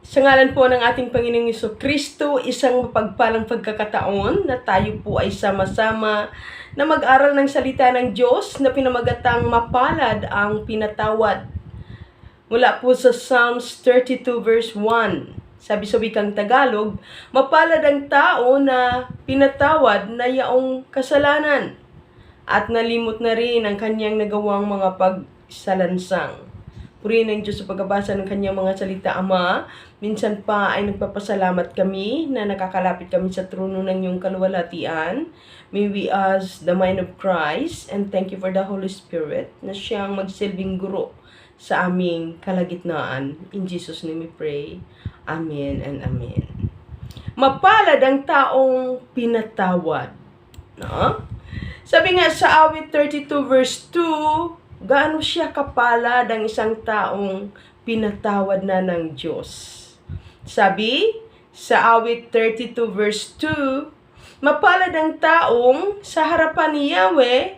Sa ngalan po ng ating Panginoong Jesucristo, isang mapagpalang pagkakataon na tayo po ay sama-sama na mag-aral ng salita ng Diyos na pinamagatang mapalad ang pinatawad. Mula po sa Psalms 32 verse 1. Sabi sa wikang Tagalog, mapalad ang tao na pinatawad na yaong kasalanan at nalimot na rin ang kanyang nagawang mga pagsalansang. Purihin ng Diyos sa pagbabasa ng kanyang mga salita, Ama. Minsan pa ay nagpapasalamat kami na nakakalapit kami sa trono ng iyong kaluwalhatian. May we ask the mind of Christ and thank you for the Holy Spirit na siyang magsilbing guro sa aming kalagitnaan. In Jesus' name we pray. Amen and amen. Mapalad ang taong pinatawad. No? Sabi nga sa awit 32 verse 2, gaano siya kapalad ang isang taong pinatawad na ng Diyos. Sabi sa awit 32 verse 2, mapalad ang taong sa harapan ni Yahweh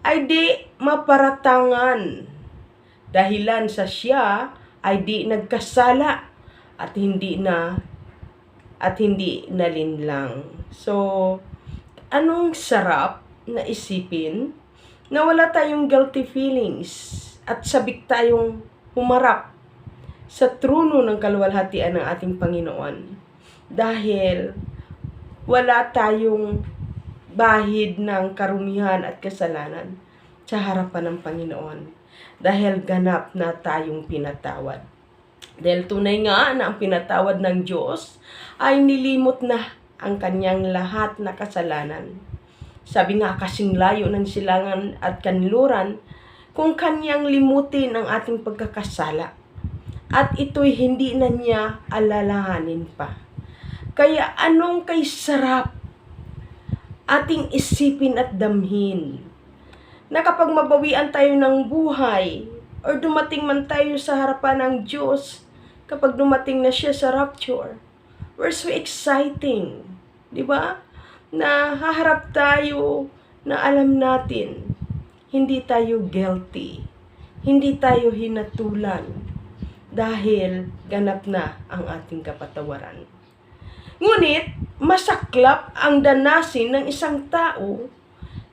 ay di maparatangan. Dahilan sa siya ay di nagkasala at hindi nalinlang. So, anong sarap na isipin na wala tayong guilty feelings at sabik tayong humarap sa trono ng kaluwalhatian ng ating Panginoon. Dahil wala tayong bahid ng karumihan at kasalanan sa harapan ng Panginoon. Dahil ganap na tayong pinatawad. Dahil tunay nga na ang pinatawad ng Diyos ay nilimot na ang kanyang lahat na kasalanan. Sabi nga, kasing layo ng silangan at kanluran kung kanyang limutin ang ating pagkakasala. At ito'y hindi na niya alalahanin pa. Kaya anong kay sarap ating isipin at damhin na kapag mabawian tayo ng buhay or dumating man tayo sa harapan ng Diyos, kapag dumating na siya sa rapture, we're so exciting. Di ba? Na haharap tayo na alam natin, hindi tayo guilty, hindi tayo hinatulan, dahil ganap na ang ating kapatawaran. Ngunit, masaklap ang danasin ng isang tao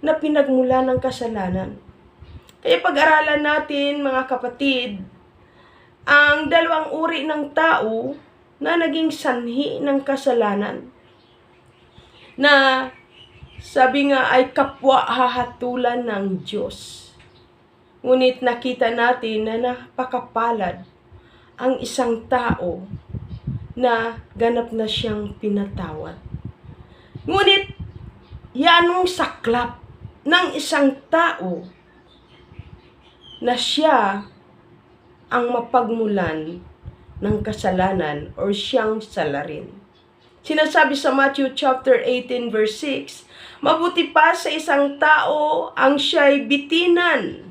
na pinagmula ng kasalanan. Kaya pag-aralan natin, mga kapatid, ang dalawang uri ng tao na naging sanhi ng kasalanan, na sabi nga ay kapwa hahatulan ng Diyos. Ngunit nakita natin na napakapalad ang isang tao na ganap na siyang pinatawad. Ngunit yanong saklap ng isang tao na siya ang mapagmulan ng kasalanan or siyang salarin. Sinasabi sa Matthew chapter 18 verse 6, mabuti pa sa isang tao ang siya'y bitinan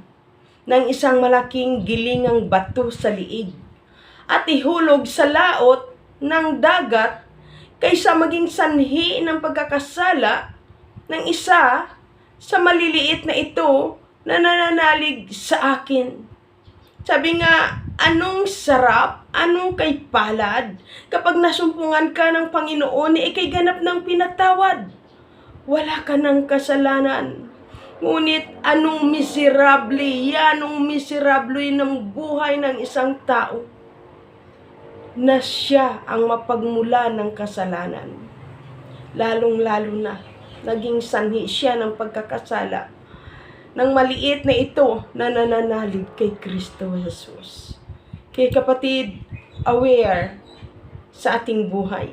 ng isang malaking gilingang bato sa liig at ihulog sa laot ng dagat kaysa maging sanhi ng pagkakasala ng isa sa maliliit na ito na nananalig sa akin. Sabi nga, anong sarap, anong kay palad kapag nasumpungan ka ng Panginoon, ikay ganap ng pinatawad. Wala ka ng kasalanan. Ngunit anong miserable, yanong miserable ng buhay ng isang tao na siya ang mapagmula ng kasalanan. Lalong-lalo na, naging sanhi siya ng pagkakasala ng maliit na ito na nananalig kay Kristo Jesus. Kaya kapatid, aware sa ating buhay.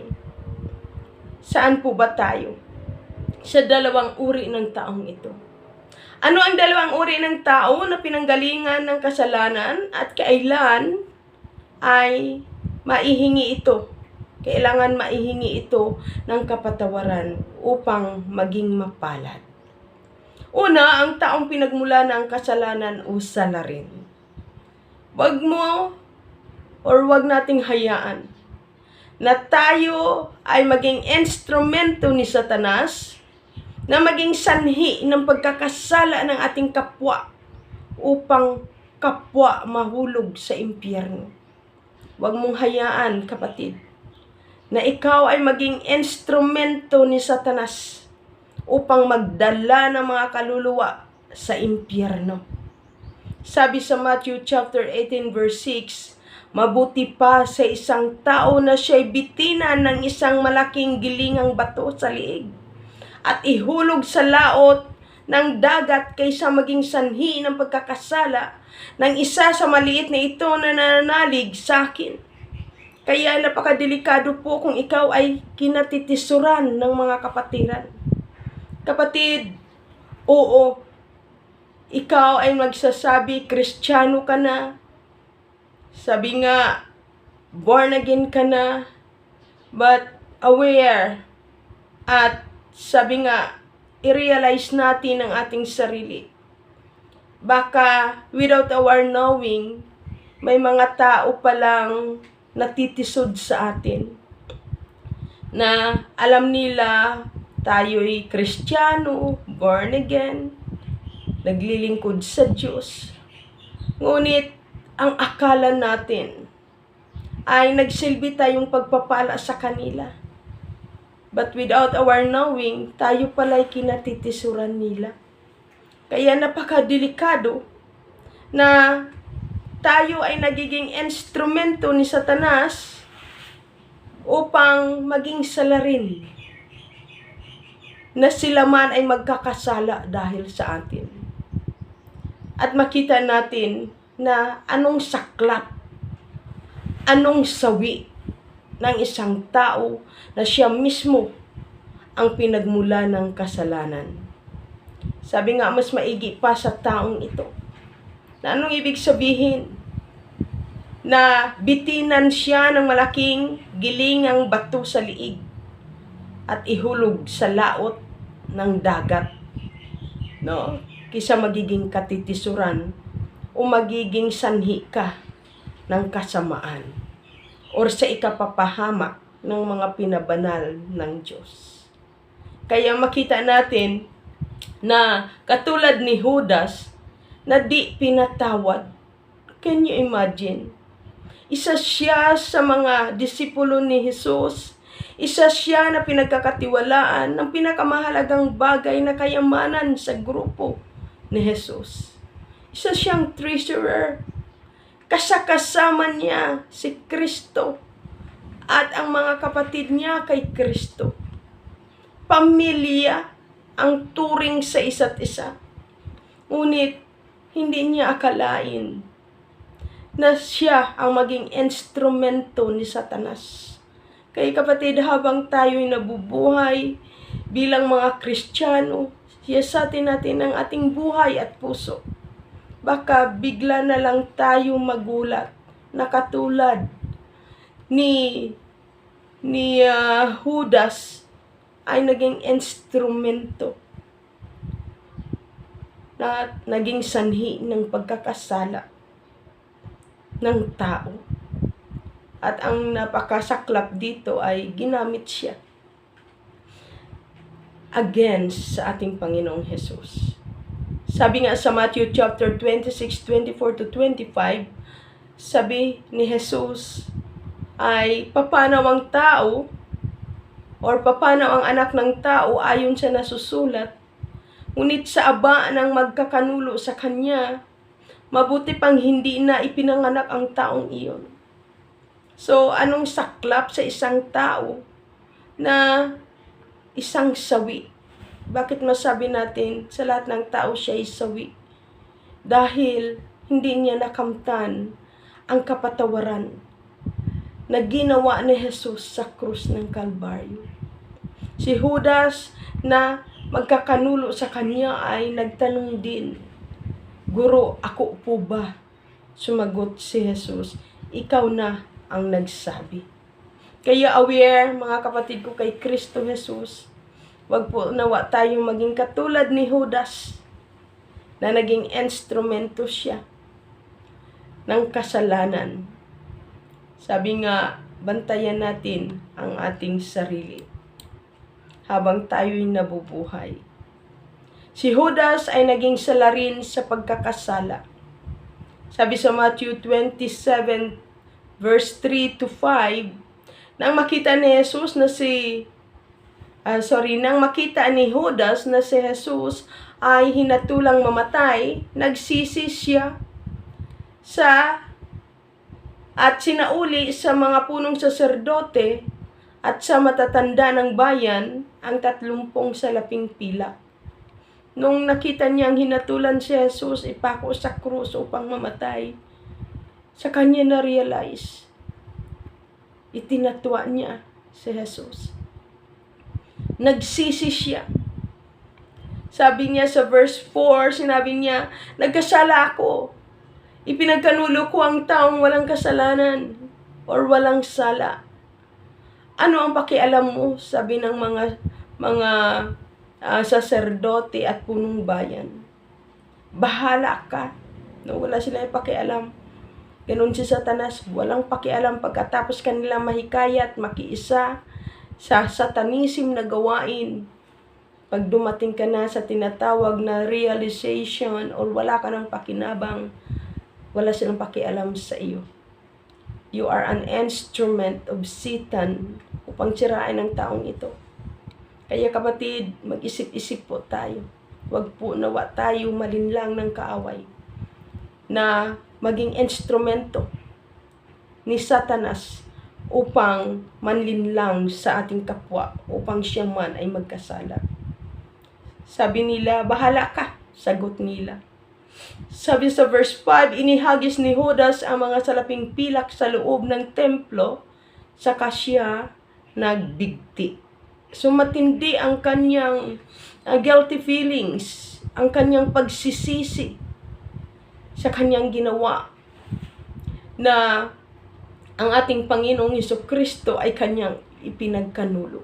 Saan po ba tayo? Sa dalawang uri ng taong ito. Ano ang dalawang uri ng tao na pinanggalingan ng kasalanan at kailan ay maihingi ito? Kailangan maihingi ito ng kapatawaran upang maging mapalad. Una, ang taong pinagmula ng kasalanan o salarin. Wag nating hayaan na tayo ay maging instrumento ni Satanas na maging sanhi ng pagkakasala ng ating kapwa upang kapwa mahulog sa impyerno. Huwag mong hayaan, kapatid, na ikaw ay maging instrumento ni Satanas upang magdala ng mga kaluluwa sa impyerno. Sabi sa Matthew chapter 18 verse 6, mabuti pa sa isang tao na siya'y bitinan ng isang malaking gilingang bato sa liig at ihulog sa laot ng dagat kaysa maging sanhi ng pagkakasala ng isa sa maliit na ito na nananalig sa akin. Kaya napakadelikado po kung ikaw ay kinatitisuran ng mga kapatiran. Kapatid, oo, ikaw ay magsasabi, Kristiyano ka na. Sabi nga, born again ka na, but aware at sabi nga, i-realize natin ang ating sarili. Baka without our knowing, may mga tao palang natitisod sa atin na alam nila tayo'y Kristiyano, born again, naglilingkod sa Diyos. Ngunit ang akala natin ay nagsilbi tayong pagpapala sa kanila. But without our knowing, tayo pala'y kinatitisuran nila. Kaya napakadelikado na tayo ay nagiging instrumento ni Satanas upang maging salarin na sila man ay magkakasala dahil sa atin. At makita natin na anong saklap, anong sawi ng isang tao na siya mismo ang pinagmula ng kasalanan. Sabi nga, mas maigi pa sa taong ito. Na anong ibig sabihin? Na bitinan siya ng malaking gilingang bato sa liig at ihulog sa laot ng dagat. No? Kisa magiging katitisuran o magiging sanhi ka ng kasamaan or sa ikapapahamak ng mga pinabanal ng Diyos. Kaya makita natin na katulad ni Judas na di pinatawad. Can you imagine? Isa siya sa mga disipulo ni Jesus. Isa siya na pinagkakatiwalaan ng pinakamahalagang bagay na kayamanan sa grupo ni Jesus. Isa siyang treasurer. Kasama niya si Kristo at ang mga kapatid niya kay Kristo. Pamilya ang turing sa isa't isa. Ngunit hindi niya akalain na siya ang maging instrumento ni Satanas. Kaya kapatid, habang tayo'y nabubuhay bilang mga Kristiyano, siyasatin natin ang ating buhay at puso. Baka bigla na lang tayo magulat na katulad ni Judas ay naging instrumento na naging sanhi ng pagkakasala ng tao. At ang napakasaklap dito ay ginamit siya against sa ating Panginoong Jesus. Sabi nga sa Matthew chapter 26, 24-25, sabi ni Jesus ay paano ang tao or paano ang anak ng tao ayon sa nasusulat, ngunit sa aba ng magkakanulo sa kanya, mabuti pang hindi na ipinanganak ang taong iyon. So, anong saklap sa isang tao na isang sawi? Bakit masabi natin sa lahat ng tao siya ay sawi? Dahil hindi niya nakamtan ang kapatawaran na ginawa ni Jesus sa krus ng Kalbaryo. Si Judas na magkakanulo sa kanya ay nagtanong din, Guro, ako po ba? Sumagot si Jesus, ikaw na ang nagsabi. Kaya aware, mga kapatid ko, kay Kristo Jesus, wag po nawa tayong maging katulad ni Judas na naging instrumento siya ng kasalanan. Sabi nga, bantayan natin ang ating sarili habang tayo'y nabubuhay. Si Judas ay naging salarin sa pagkakasala. Sabi sa Matthew 27 verse 3 to 5, nang makita ni Jesus na nang makita ni Judas na si Jesus ay hinatulang mamatay, nagsisi siya at sinauli sa mga punong saserdote at sa matatanda ng bayan ang 30 salaping pilak. Nung nakita niyang hinatulan si Jesus, ipako sa krus upang mamatay, sa kanya na-realize, itinatwa niya si Jesus. Nagsisi siya. Sabi niya sa verse 4, sinabi niya, nagkasala ako. Ipinagkanulo ko ang taong walang kasalanan or walang sala. Ano ang pakialam mo? Sabi ng mga saserdote at punong bayan. Bahala ka. No, wala sila pakialam. Ganun si Satanas, walang pakialam pagkatapos kanila mahikayat, makiisa sa satanism na gawain. Pag dumating ka na sa tinatawag na realization or wala ka ng pakinabang, wala silang pakialam sa iyo. You are an instrument of Satan upang sirain ang taong ito. Kaya kapatid, mag-isip-isip po tayo. Huwag po nawa tayo malinlang ng kaaway na maging instrumento ni Satanas upang manlinlang sa ating kapwa, upang siya man ay magkasala. Sabi nila, bahala ka, sagot nila. Sabi sa verse 5, inihagis ni Judas ang mga salaping pilak sa loob ng templo, saka siya nagbigti. So matindi ang kanyang guilty feelings, ang kanyang pagsisisi sa kanyang ginawa na ang ating Panginoong Hesukristo ay kanyang ipinagkanulo.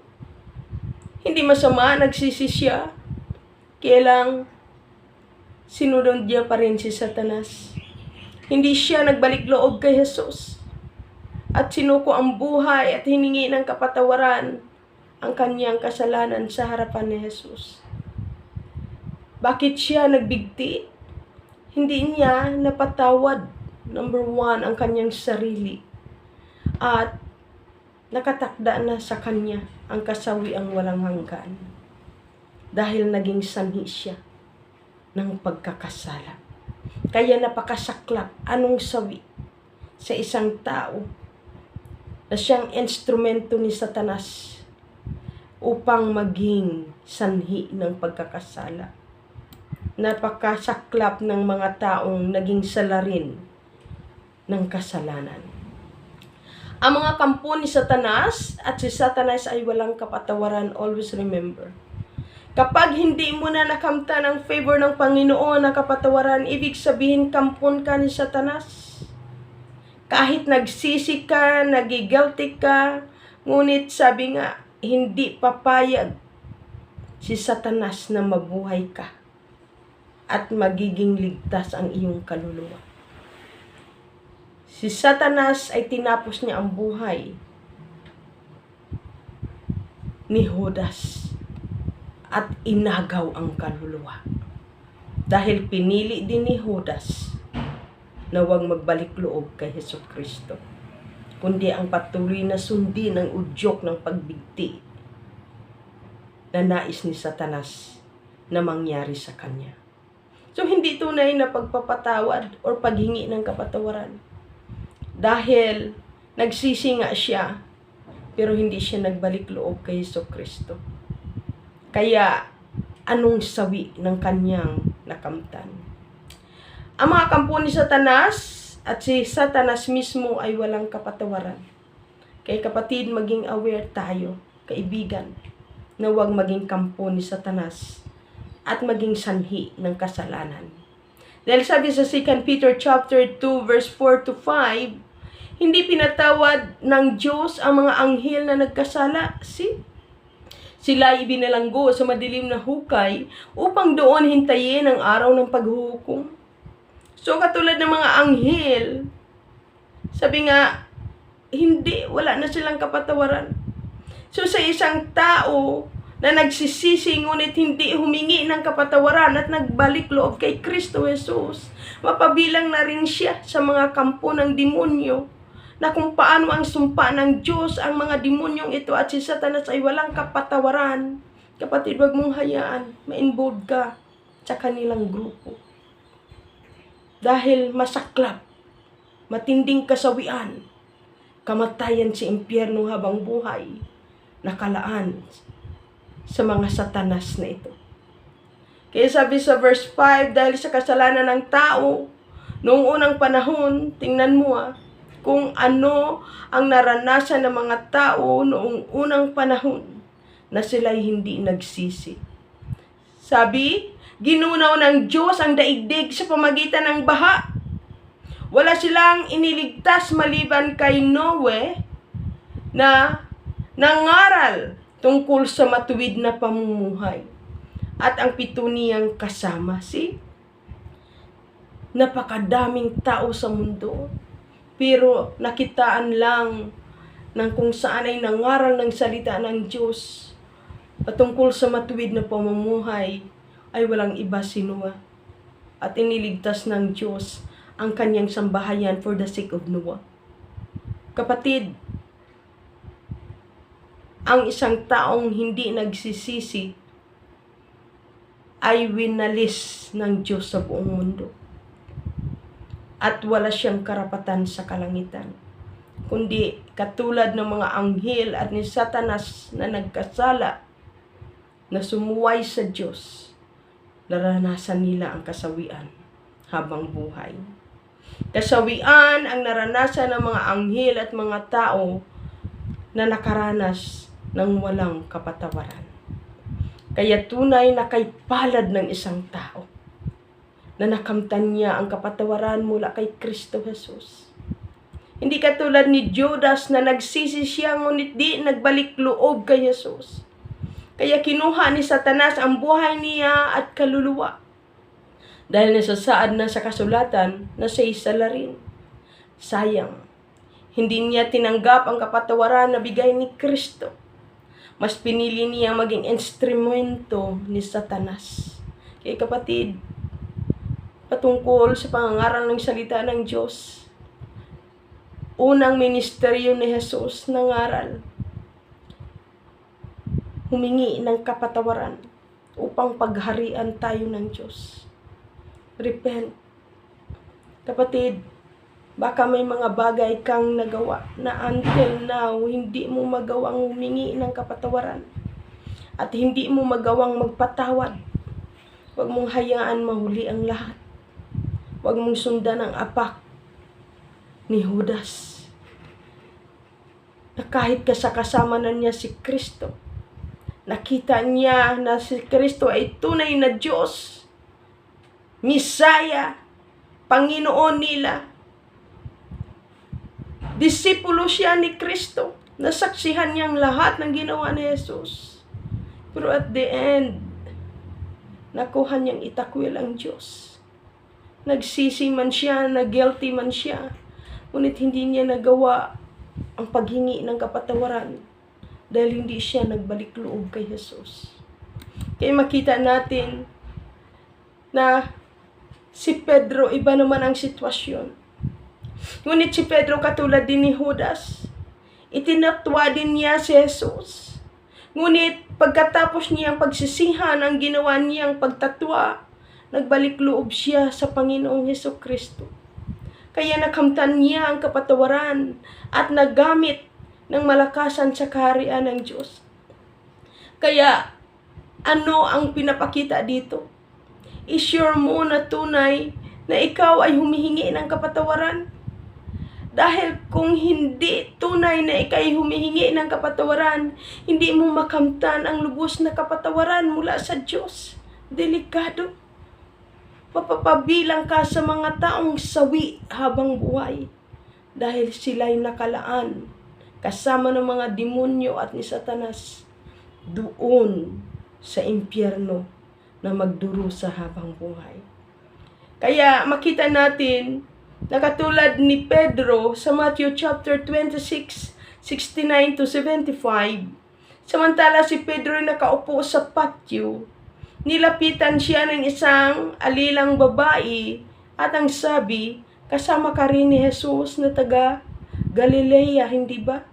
Hindi masama, nagsisi siya, kaya lang sinunod niya pa rin si Satanas. Hindi siya nagbalik loob kay Jesus at sinuko ang buhay at hiningi ng kapatawaran ang kanyang kasalanan sa harapan ni Jesus. Bakit siya nagbigti? Hindi niya napatawad, number 1, ang kanyang sarili. At nakatakda na sa kanya ang kasawiang walang hanggan. Dahil naging sanhi siya ng pagkakasala. Kaya napakasaklap anong sawi sa isang tao na siyang instrumento ni Satanas upang maging sanhi ng pagkakasala. Napakasaklap ng mga taong naging salarin ng kasalanan. Ang mga kampo ni Satanas at si Satanas ay walang kapatawaran, always remember. Kapag hindi mo na nakamtan ang favor ng Panginoon na kapatawaran, ibig sabihin kampon ka ni Satanas. Kahit nagsisi ka, nagigilty ka, ngunit sabi nga, hindi papayag si Satanas na mabuhay ka at magiging ligtas ang iyong kaluluwa. Si Satanas ay tinapos niya ang buhay ni Judas at inagaw ang kaluluwa. Dahil pinili din ni Judas na huwag magbalik loob kay Hesukristo, kundi ang patuloy na sundin ang udyok ng pagbigti na nais ni Satanas na mangyari sa kanya. So, hindi tunay na pagpapatawad o paghingi ng kapatawaran. Dahil nagsisi nga siya, pero hindi siya nagbalik loob kay Hesukristo. Kaya, anong sawi ng kanyang nakamtan? Ang mga kampo ni Satanas at si Satanas mismo ay walang kapatawaran. Kaya kapatid, maging aware tayo, kaibigan, na huwag maging kampo ni Satanas at maging sanhi ng kasalanan. Dahil sabi sa 2 Peter chapter 2 verse 4 to 5, hindi pinatawad ng Diyos ang mga anghel na nagkasala. Sila ay ibinalanggo sa madilim na hukay upang doon hintayin ang araw ng paghuhukom. So katulad ng mga anghel, sabi nga, wala na silang kapatawaran. So sa isang tao na nagsisisi ngunit hindi humingi ng kapatawaran at nagbalik loob kay Kristo Jesus, mapabilang na rin siya sa mga kampo ng demonyo na kung paano ang sumpa ng Diyos ang mga demonyong ito at si Satanas ay walang kapatawaran. Kapatid, wag mong hayaan ma-involve ka sa kanilang grupo. Dahil masaklap, matinding kasawian, kamatayan sa impyerno habang buhay, nakalaan sa mga Satanas na ito. Kaya sabi sa verse 5, dahil sa kasalanan ng tao, noong unang panahon, tingnan mo kung ano ang naranasan ng mga tao noong unang panahon na sila'y hindi nagsisi. Sabi, ginunaw ng Diyos ang daigdig sa pamagitan ng baha. Wala silang iniligtas maliban kay Noe na nangaral tungkol sa matuwid na pamumuhay. At ang 7 niyang kasama. Napakadaming tao sa mundo. Pero nakitaan lang ng kung saan ay nangaral ng salita ng Diyos patungkol sa matuwid na pamumuhay ay walang iba si Noah. At iniligtas ng Diyos ang kanyang sambahayan for the sake of Noah. Kapatid, ang isang taong hindi nagsisisi ay winalis ng Diyos sa buong mundo. At wala siyang karapatan sa kalangitan. Kundi katulad ng mga anghel at ni Satanas na nagkasala, na sumuway sa Diyos, naranasan nila ang kasawian habang buhay. Kasawian ang naranasan ng mga anghel at mga tao na nakaranas ng walang kapatawaran. Kaya tunay na kay palad ng isang tao na nakamtan niya ang kapatawaran mula kay Kristo Jesus. Hindi katulad ni Judas na nagsisi siya ngunit di nagbalik loob kay Jesus. Kaya kinuha ni Satanas ang buhay niya at kaluluwa. Dahil nasasaad na sa kasulatan na siya isa na rin. Sayang, hindi niya tinanggap ang kapatawaran na bigay ni Kristo. Mas pinili niya maging instrumento ni Satanas. Kaya kapatid, patungkol sa pangangaral ng salita ng Diyos, unang ministeryo ni Jesus nangaral, humingi ng kapatawaran upang pagharian tayo ng Diyos. Repent. Kapatid, baka may mga bagay kang nagawa na until now hindi mo magawang humingi ng kapatawaran at hindi mo magawang magpatawad. Huwag mong hayaan mahuli ang lahat. Huwag mong sundan ang apak ni Judas. Na kahit kasama na niya si Kristo, nakita niya na si Kristo ay tunay na Diyos, Misaya, Panginoon nila. Disipulo siya ni Kristo. Nasaksihan niyang lahat ng ginawa ni Jesus. Pero at the end, nakuha niyang itakwil ang Diyos. Nagsisi man siya, na-guilty man siya, ngunit hindi niya nagawa ang paghingi ng kapatawaran dahil hindi siya nagbalik loob kay Jesus. Kaya makita natin na si Pedro, iba naman ang sitwasyon. Ngunit si Pedro katulad din ni Judas, itinatwa din niya si Jesus. Ngunit pagkatapos niyang pagsisihan ang ginawa niyang pagtatwa, nagbalik loob siya sa Panginoong Hesukristo. Kaya nakamtan niya ang kapatawaran at nagamit ng malakasan sa kaharian ng Diyos. Kaya, ano ang pinapakita dito? I-sure mo na tunay na ikaw ay humihingi ng kapatawaran. Dahil kung hindi tunay na ikaw ay humihingi ng kapatawaran, hindi mo makamtan ang lubos na kapatawaran mula sa Diyos. Delikado. Mapapabilang ka sa mga taong sawi habang buhay. Dahil sila'y nakalaan kasama ng mga demonyo at ni Satanas doon sa impyerno na magdurusa habang buhay. Kaya makita natin na katulad ni Pedro sa Matthew chapter 26, 69 to 75, samantala si Pedro ay nakaupo sa patio, nilapitan siya ng isang alilang babae at ang sabi, kasama ka rin ni Jesus na taga Galilea, hindi ba?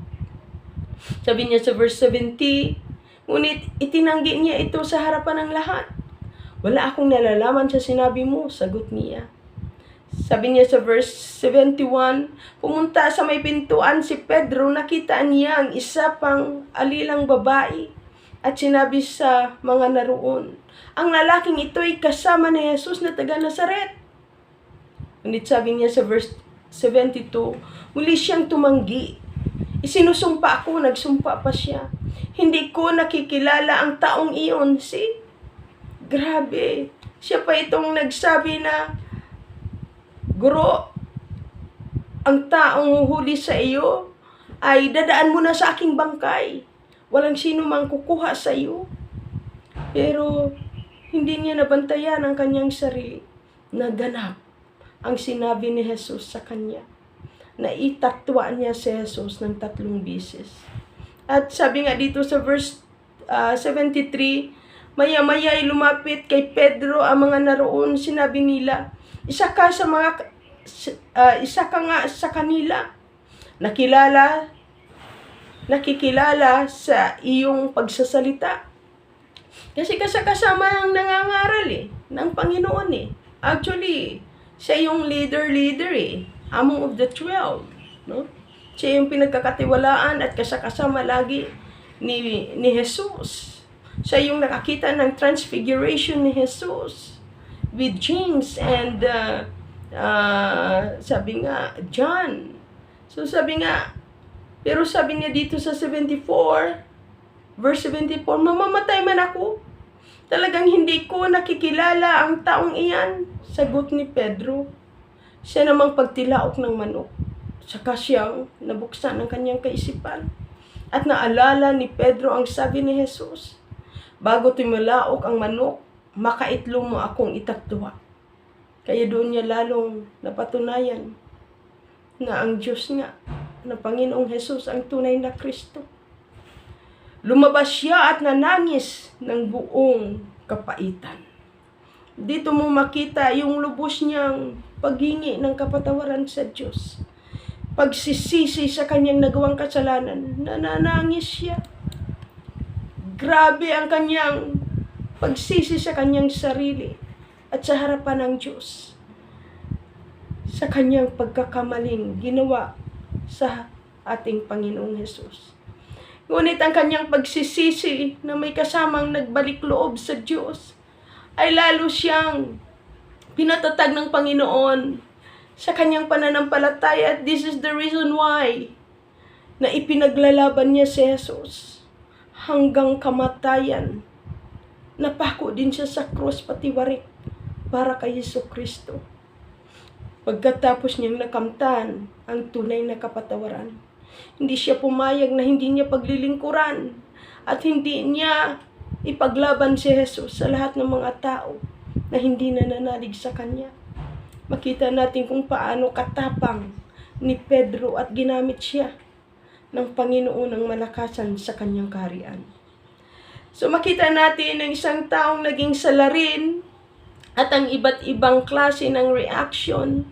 Sabi niya sa verse 70, ngunit itinanggi niya ito sa harapan ng lahat. Wala akong nalalaman sa sinabi mo, sagot niya. Sabi niya sa verse 71, pumunta sa may pintuan si Pedro, nakita niya ang isa pang alilang babae at sinabi sa mga naroon, ang lalaking ito'y kasama ni Jesus na taga Nazaret. Ngunit sabi niya sa verse 72, muli siyang tumanggi. Isinusumpa ako, nagsumpa pa siya. Hindi ko nakikilala ang taong iyon. Grabe. Siya pa itong nagsabi na, Guro, ang taong huli sa iyo ay dadaan mo na sa aking bangkay. Walang sino mang kukuha sa iyo. Pero hindi niya nabantayan ang kanyang sarili. Naganap ang sinabi ni Jesus sa kanya. Naitatwa niya si Jesus ng 3 beses. At sabi nga dito sa verse 73, maya-maya ay lumapit kay Pedro ang mga naroon. Sinabi nila, isa ka nga sa kanila. Nakikilala sa iyong pagsasalita. Kasi kasama ang nangangaral ng Panginoon Actually, siya yung leader among of the 12, no? Siya yung pinagkakatiwalaan at kasama lagi ni Jesus. Siya yung nakakita ng transfiguration ni Jesus with James and sabi nga John. So sabi nga, pero sabi niya dito sa 74, verse 74, mamamatay man ako. Talagang hindi ko nakikilala ang taong iyan. Sagot ni Pedro. Siya namang pagtilaok ng manok. Saka siyang nabuksan ang kanyang kaisipan. At naalala ni Pedro ang sabi ni Jesus, bago tumulaok ang manok, makaitlo mo akong itatwa. Kaya doon niya lalong napatunayan na ang Diyos nga, na Panginoong Jesus ang tunay na Kristo. Lumabas siya at nanangis ng buong kapaitan. Dito mo makita yung lubos niyang paghingi ng kapatawaran sa Diyos. Pagsisisi sa kanyang nagawang kasalanan, nananangis siya. Grabe ang kanyang pagsisi sa kanyang sarili at sa harapan ng Diyos. Sa kanyang pagkakamaling ginawa sa ating Panginoong Jesus. Ngunit ang kanyang pagsisisi na may kasamang nagbalik loob sa Diyos ay lalo siyang pinatatag ng Panginoon sa kanyang pananampalataya. At this is the reason why na ipinaglalaban niya si Jesus hanggang kamatayan. Napako din siya sa krus patiwarik para kay Jesucristo. Pagkatapos niyang nakamtan ang tunay na kapatawaran, hindi siya pumayag na hindi niya paglilingkuran at hindi niya ipaglaban si Jesus sa lahat ng mga tao na hindi nananalig sa kanya. Makita natin kung paano katapang ni Pedro at ginamit siya ng Panginoon ng malakasan sa kanyang kaharian. So makita natin ang isang taong naging salarin at ang iba't ibang klase ng reaction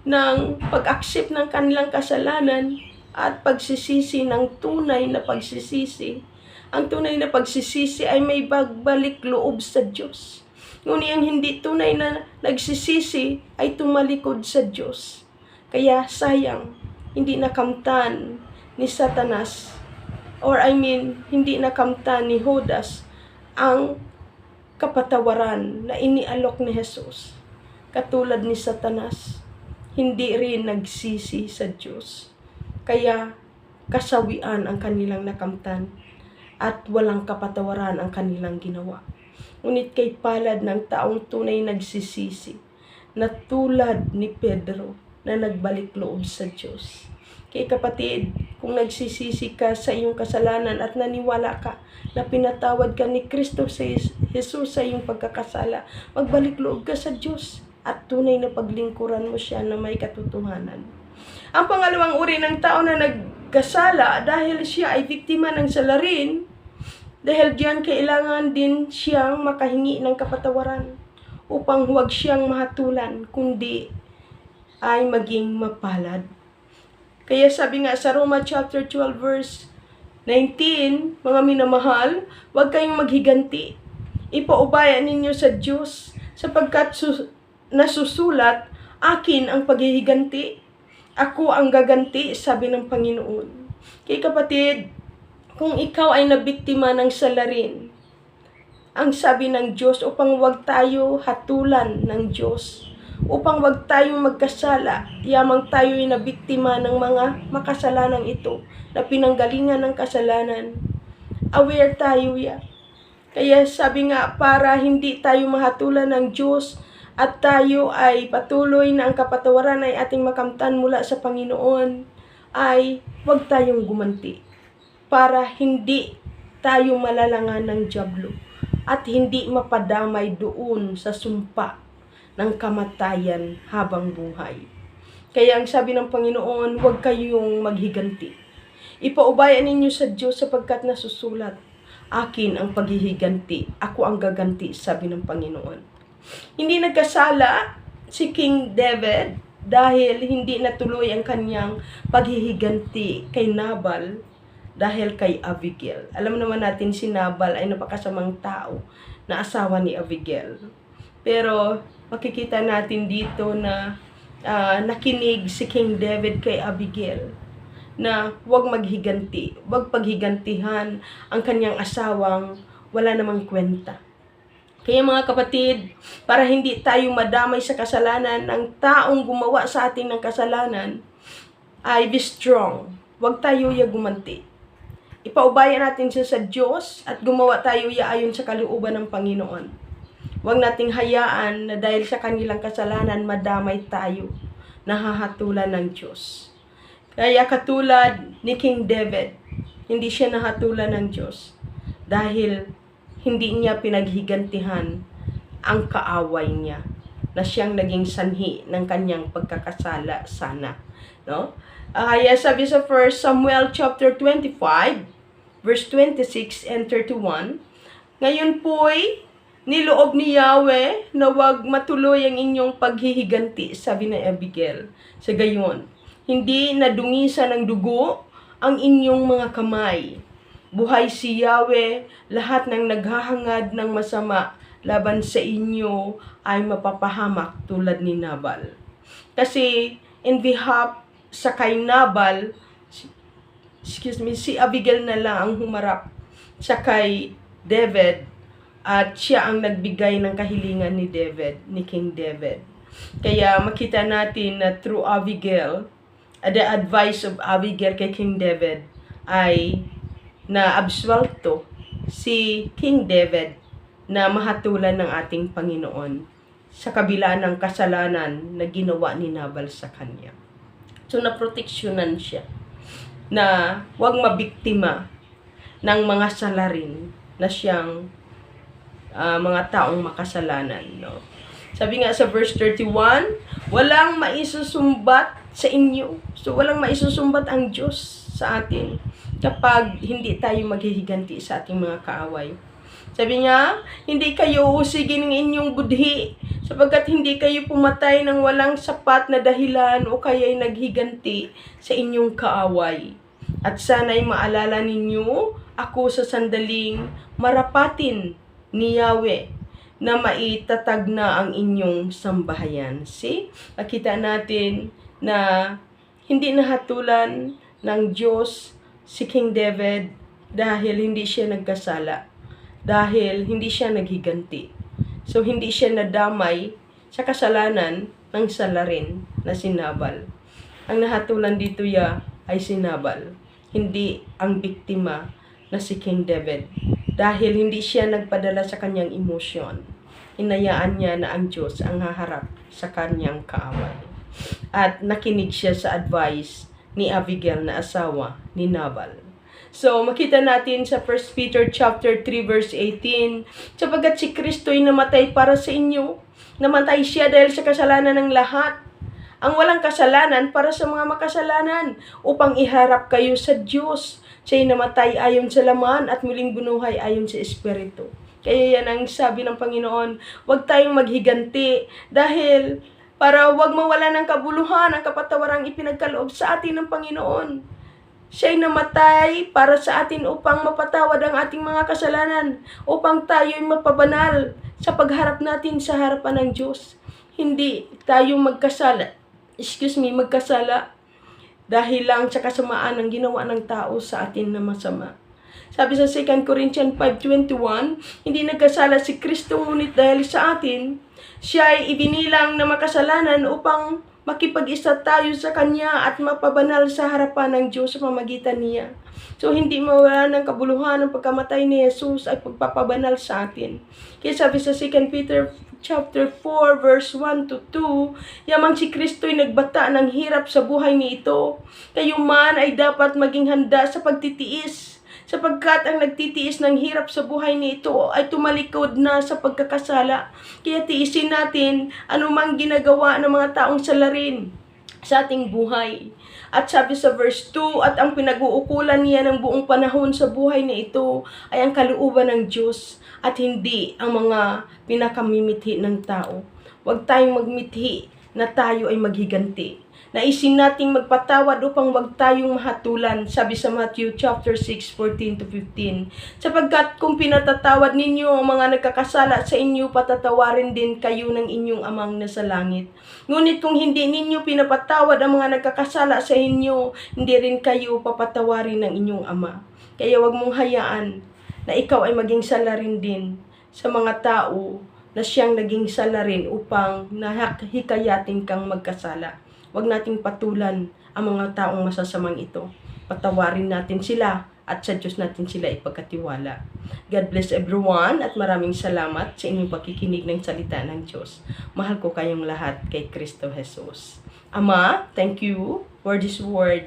ng pag-accept ng kanilang kasalanan at pagsisisi ng tunay na pagsisisi. Ang tunay na pagsisisi ay may pagbalik loob sa Diyos. Ngunit ang hindi tunay na nagsisisi ay tumalikod sa Diyos. Kaya sayang, hindi nakamtan ni Satanas, hindi nakamtan ni Judas ang kapatawaran na inialok ni Jesus. Katulad ni Satanas, hindi rin nagsisi sa Diyos. Kaya kasawian ang kanilang nakamtan at walang kapatawaran ang kanilang ginawa. Ngunit kay palad ng taong tunay nagsisisi, na tulad ni Pedro na nagbalik loob sa Diyos. Kay kapatid, kung nagsisisi ka sa iyong kasalanan at naniwala ka na pinatawad ka ni Kristo sa Jesus sa iyong pagkakasala, magbalik loob ka sa Diyos at tunay na paglingkuran mo siya na may katotohanan. Ang pangalawang uri ng tao na nagkasala dahil siya ay biktima ng salarin, dahil diyan kailangan din siyang makahingi ng kapatawaran upang huwag siyang mahatulan kundi ay maging mapalad. Kaya sabi nga sa Roma chapter 12 verse 19, mga minamahal, huwag kayong maghiganti. Ipaubayan ninyo sa Diyos, sapagkat nasusulat, akin ang paghihiganti. Ako ang gaganti, sabi ng Panginoon. Kaya kapatid, kung ikaw ay nabiktima ng salarin, ang sabi ng Diyos, upang wag tayo hatulan ng Diyos, upang wag tayong magkasala, yamang tayo ay nabiktima ng mga makasalanang ito, na pinanggalingan ng kasalanan. Aware tayo ya. Kaya sabi nga, para hindi tayo mahatulan ng Diyos, at tayo ay patuloy na ang kapatawaran ay ating makamtan mula sa Panginoon, ay wag tayong gumanti. Para hindi tayo malalangan ng dyablo at hindi mapadamay doon sa sumpa ng kamatayan habang buhay. Kaya ang sabi ng Panginoon, huwag kayong maghiganti. Ipaubayan ninyo sa Diyos sapagkat nasusulat, akin ang paghihiganti, ako ang gaganti, sabi ng Panginoon. Hindi nagkasala si King David dahil hindi natuloy ang kanyang paghihiganti kay Nabal dahil kay Abigail. Alam naman natin si Nabal ay napakasamang tao na asawa ni Abigail. Pero makikita natin dito na nakinig si King David kay Abigail na huwag maghiganti, huwag paghigantihan ang kanyang asawang wala namang kwenta. Kaya mga kapatid, para hindi tayo madamay sa kasalanan ng taong gumawa sa atin ng kasalanan, ay be strong. Huwag tayo gumanti. Ipaubayan natin siya sa Diyos at gumawa tayo ayon sa kalooban ng Panginoon. Huwag nating hayaan na dahil sa kanilang kasalanan, madamay tayo, nahahatulan ng Diyos. Kaya katulad ni King David, hindi siya nahatulan ng Diyos dahil hindi niya pinaghigantihan ang kaaway niya na siyang naging sanhi ng kanyang pagkakasala sana. No? Kaya sabi sa 1 Samuel chapter 25, verse 26 and 31, ngayon po'y niloob ni Yahweh na huwag matuloy ang inyong paghihiganti, sabi ni Abigail. Sa gayon, hindi nadungisan ng dugo ang inyong mga kamay. Buhay si Yahweh, lahat ng naghahangad ng masama laban sa inyo ay mapapahamak tulad ni Nabal. Kasi in behalf sa kay Nabal, si Abigail na lang ang humarap sa kay David at siya ang nagbigay ng kahilingan ni David, ni King David. Kaya makita natin na through Abigail, the advice of Abigail kay King David ay na absuelto si King David na mahatulan ng ating Panginoon sa kabila ng kasalanan na ginawa ni Nabal sa kanya. So naproteksyonan siya na huwag mabiktima ng mga salarin na siyang mga taong makasalanan. No? Sabi nga sa verse 31, walang maisusumbat sa inyo. So walang maisusumbat ang Diyos sa atin kapag hindi tayo maghihiganti sa ating mga kaaway. Sabi niya, hindi kayo usigin ng inyong budhi, sapagkat hindi kayo pumatay ng walang sapat na dahilan o kaya'y naghiganti sa inyong kaaway. At sana'y maalala ninyo ako sa sandaling marapatin ni Yahweh na maitatag na ang inyong sambahayan. See? Nakita natin na hindi nahatulan ng Diyos si King David dahil hindi siya nagkasala, dahil hindi siya naghiganti. So hindi siya nadamay sa kasalanan ng salarin na si Nabal. Ang nahatulan dito ay si Nabal, hindi ang biktima na si King David, dahil hindi siya nagpadala sa kanyang emosyon. Hinayaan niya na ang Diyos ang haharap sa kanyang kaaway. At nakinig siya sa advice ni Abigail na asawa ni Nabal. So, makita natin sa 1 Peter chapter 3 verse 18, sapagkat si Kristo'y namatay para sa inyo. Namatay siya dahil sa kasalanan ng lahat. Ang walang kasalanan para sa mga makasalanan, upang iharap kayo sa Diyos. Siya'y namatay ayon sa laman at muling bunuhay ayon sa Espiritu. Kaya yan ang sabi ng Panginoon, huwag tayong maghiganti dahil para wag mawala ng kabuluhan ang kapatawarang ipinagkaloob sa atin ng Panginoon. Siya'y namatay para sa atin upang mapatawad ang ating mga kasalanan, upang tayo'y mapabanal sa pagharap natin sa harapan ng Diyos. Hindi tayo magkasala dahil lang sa kasamaan ng ginawa ng tao sa atin na masama. Sabi sa 2 Corinthians 5:21, hindi nagkasala si Kristo, ngunit dahil sa atin, siya ay ibinilang na makasalanan upang makipag-isa tayo sa Kanya at mapabanal sa harapan ng Diyos sa pamagitan niya. So, hindi mawala ng kabuluhan ang pagkamatay ni Jesus ay pagpapabanal sa atin. Kaya sabi sa 2 Peter chapter 4 verse 1 to 2, yamang si Kristo'y nagbata ng hirap sa buhay ni ito. Kayo man ay dapat maging handa sa pagtitiis, sapagkat ang nagtitiis ng hirap sa buhay nito ay tumalikod na sa pagkakasala. Kaya tiisin natin anumang ginagawa ng mga taong salarin sa ating buhay. At sabi sa verse 2, at ang pinag-uukulan niya ng buong panahon sa buhay na ito ay ang kalooban ng Diyos at hindi ang mga pinakamimithi ng tao. Huwag tayong magmithi na tayo ay maghiganti. Naisin nating magpatawad upang wag tayong mahatulan, sabi sa Matthew chapter 6:14 to 15. Sapagkat kung pinatatawad ninyo ang mga nagkakasala sa inyo, patatawarin din kayo ng inyong Amang nasa langit. Ngunit kung hindi ninyo pinapatawad ang mga nagkakasala sa inyo, hindi rin kayo papatawarin ng inyong Ama. Kaya wag mong hayaan na ikaw ay maging salarin din sa mga tao na siyang naging salarin upang nahikayatin kang magkasala. Huwag nating patulan ang mga taong masasamang ito. Patawarin natin sila at sa Diyos natin sila ipagkatiwala. God bless everyone at maraming salamat sa inyong pakikinig ng salita ng Diyos. Mahal ko kayong lahat kay Kristo Jesus. Ama, thank you for this word.